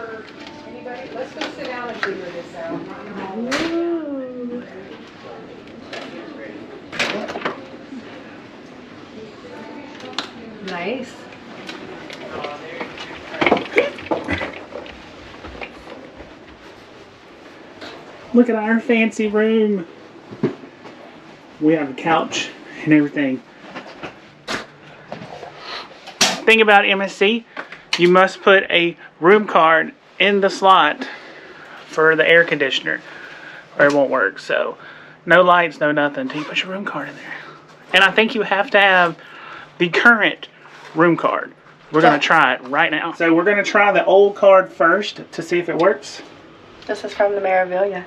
for anybody? Let's go sit down and figure this out. Ooh. Nice. Look at our fancy room. We have a couch and everything. Thing about MSC, you must put a room card in the slot for the air conditioner or it won't work. So no lights, no nothing until you put your room card in there. And I think you have to have the current room card. We're going to try it right now. So we're going to try the old card first to see if it works. This is from the Meraviglia.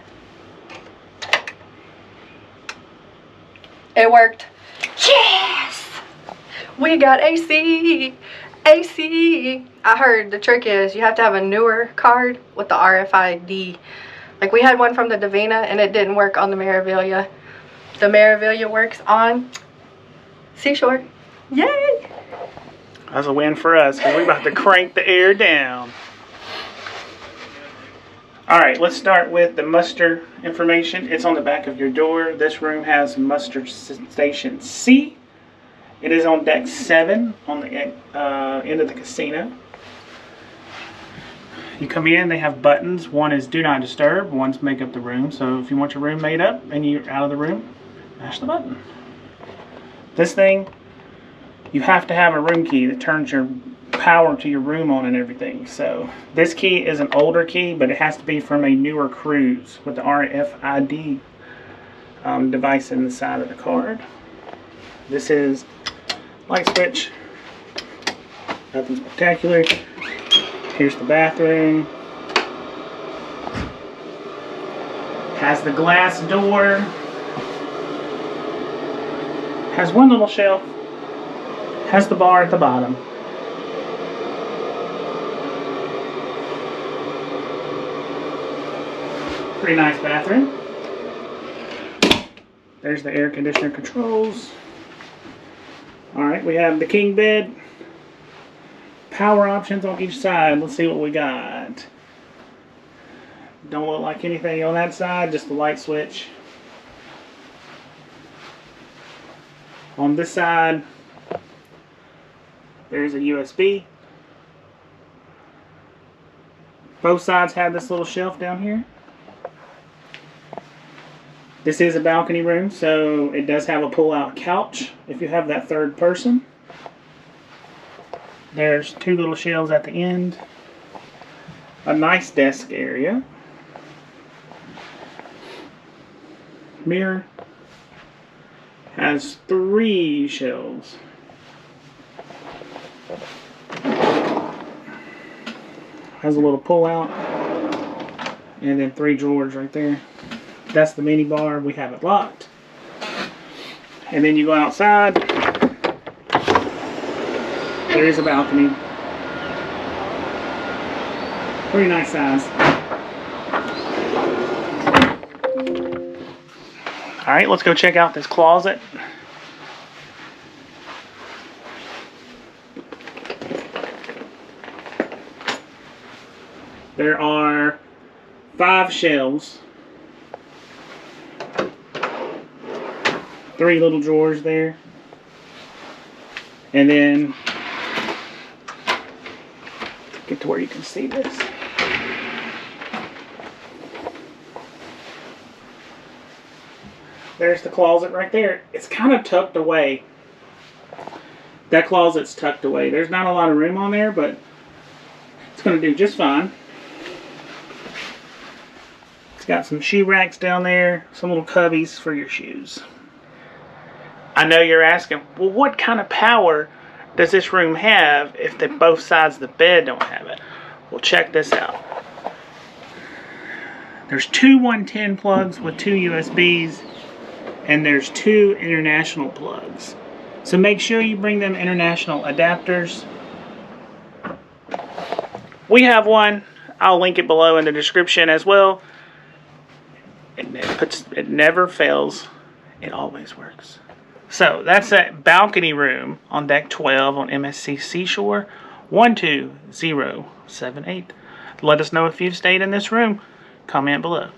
It worked. Yes! We got AC! AC! I heard the trick is you have to have a newer card with the RFID. Like we had one from the Divina and it didn't work on the Meraviglia. The Meraviglia works on Seashore. Yay! That's a win for us because we're about to crank the air down. Alright, let's start with the muster information. It's on the back of your door. This room has muster station C. It is on deck 7 on the end of the casino. You come in, they have buttons. One is do not disturb, one's make up the room. So if you want your room made up and you're out of the room, mash the button. This thing, you have to have a room key that turns your power to your room on and everything. So this key is an older key, but it has to be from a newer cruise with the RFID device in the side of the card. This is light switch. Nothing spectacular. Here's the bathroom. Has the glass door. Has one little shelf. Has the bar at the bottom. Pretty nice bathroom. There's the air conditioner controls. Alright, we have the king bed. Power options on each side. Let's see what we got. Don't look like anything on that side, just the light switch. On this side, there's a USB. Both sides have this little shelf down here. This is a balcony room, so it does have a pull-out couch if you have that third person. There's two little shelves at the end. A nice desk area. Mirror. Has 3 shelves. Has a little pull-out. And then 3 drawers right there. That's the mini bar. We have it locked. And then you go outside. There is a balcony. Pretty nice size. Alright, let's go check out this closet. There are 5 shelves. 3 little drawers there. And then get to where you can see this. There's the closet right there. It's kind of tucked away. That closet's tucked away. There's not a lot of room on there, but it's going to do just fine. It's got some shoe racks down there, some little cubbies for your shoes. I know you're asking, well, what kind of power does this room have if both sides of the bed don't have it? Well, check this out. There's 2 110 plugs with 2 USBs, and there's 2 international plugs. So make sure you bring them international adapters. We have one. I'll link it below in the description as well. It never fails. It always works. So that's that balcony room on deck 12 on MSC Seashore 12078. let us know if you've stayed in this room. Comment below.